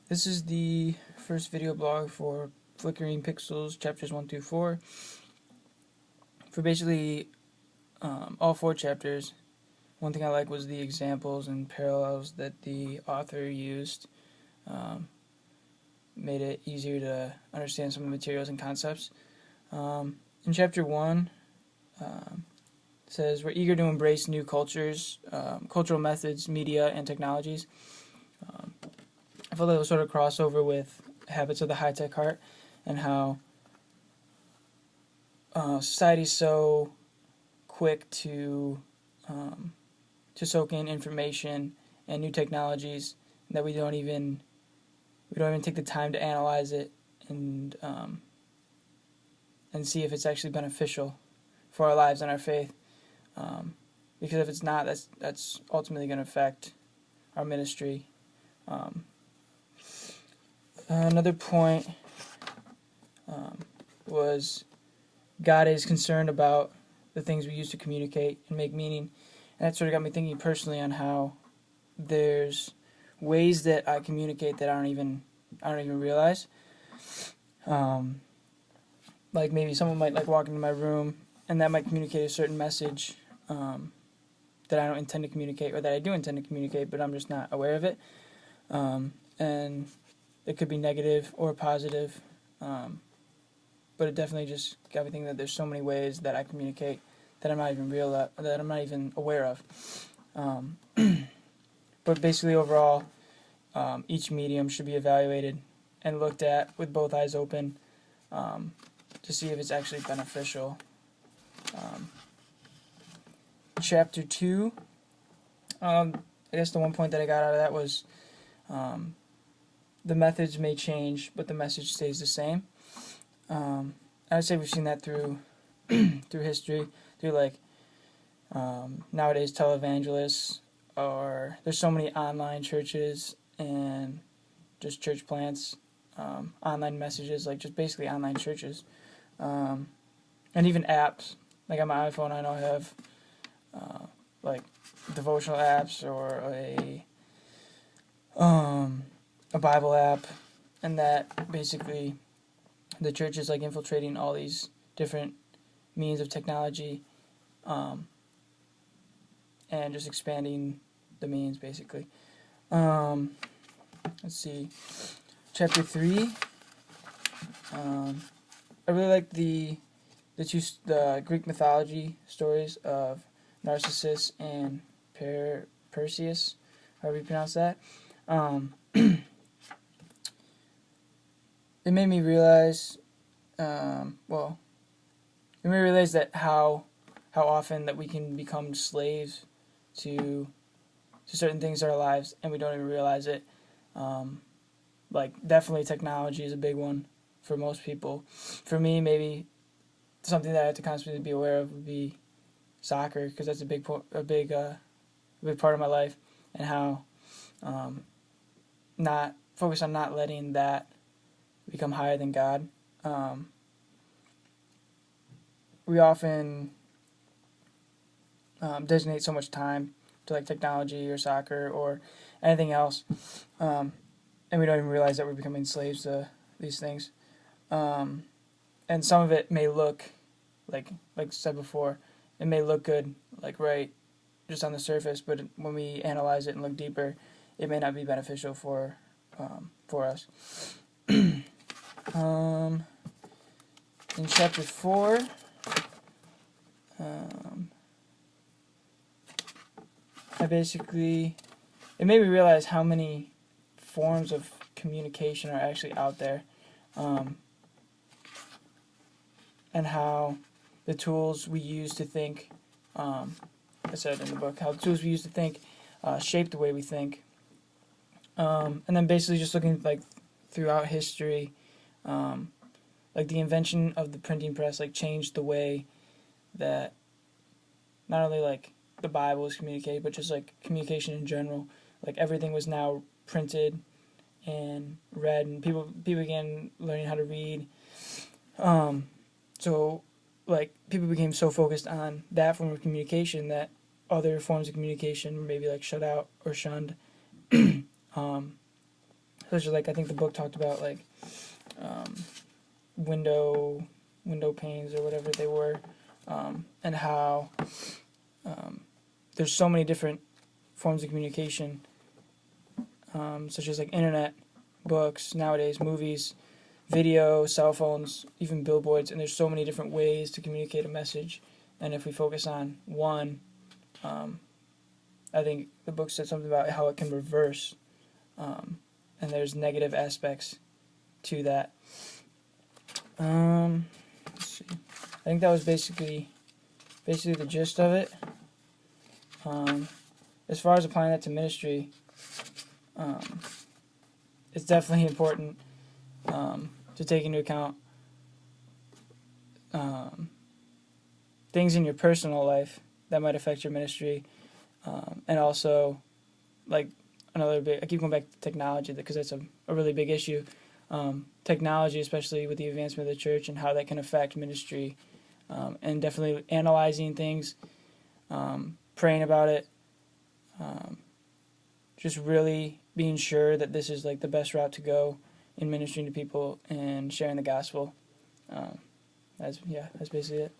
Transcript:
This is the first video blog for Flickering Pixels, chapters 1 through 4. For basically all 4 chapters, one thing I like was the examples and parallels that the author used. Made it easier to understand some of the materials and concepts. In chapter 1, it says, we're eager to embrace new cultures, cultural methods, media, and technologies. I felt that it was sort of crossover with Habits of the High-Tech Heart and how society's so quick to soak in information and new technologies that we don't even take the time to analyze it and see if it's actually beneficial for our lives and our faith. Because if it's not, that's ultimately going to affect our ministry. Another point was God is concerned about the things we use to communicate and make meaning, and that sort of got me thinking personally on how there's ways that I communicate that I don't even realize. Like maybe someone might walk into my room and that might communicate a certain message that I don't intend to communicate, or that I do intend to communicate, but I'm just not aware of it. And it could be negative or positive, but it definitely just got me thinking that there's so many ways that I communicate that I'm not even aware of. But basically, overall, each medium should be evaluated and looked at with both eyes open to see if it's actually beneficial. Chapter 2, I guess the one point that I got out of that was the methods may change, but the message stays the same. I would say we've seen that through through history, through nowadays televangelists, or there's so many online churches and just church plants, online messages, like just basically online churches, and even apps. Like on my iPhone, I know I have like devotional apps or a Bible app, and that basically the church is like infiltrating all these different means of technology, and just expanding the means basically. Let's see, chapter 3. I really like the Greek mythology stories of Narcissus and Perseus, however you pronounce that. It made me realize, that how often that we can become slaves to certain things in our lives, and we don't even realize it. Definitely technology is a big one for most people. For me, maybe something that I have to constantly be aware of would be soccer, because that's a big part of my life, and how not focus on not letting that become higher than God. We often designate so much time to technology or soccer or anything else, and we don't even realize that we're becoming slaves to these things. And some of it may look like I said before, it may look good, right just on the surface, but when we analyze it and look deeper, it may not be beneficial for us. In chapter 4, it made me realize how many forms of communication are actually out there, and how the tools we use to think, I said in the book, how the tools we use to think shape the way we think. And then basically just looking throughout history, the invention of the printing press changed the way that not only the Bible is communicated, but just communication in general. Everything was now printed and read, and people began learning how to read. So people became so focused on that form of communication that other forms of communication were maybe shut out or shunned. such as like I think the book talked about like window panes or whatever they were, and how there's so many different forms of communication, such as like internet, books, nowadays movies, video, cell phones, even billboards, and there's so many different ways to communicate a message. And if we focus on one, I think the book said something about how it can reverse, and there's negative aspects to that. Let's see. I think that was basically the gist of it. As far as applying that to ministry, it's definitely important to take into account things in your personal life that might affect your ministry, and also, like, another big, I keep going back to technology because that's a really big issue. Technology, especially with the advancement of the church and how that can affect ministry, and definitely analyzing things, praying about it, just really being sure that this is like the best route to go in ministering to people and sharing the gospel. That's basically it.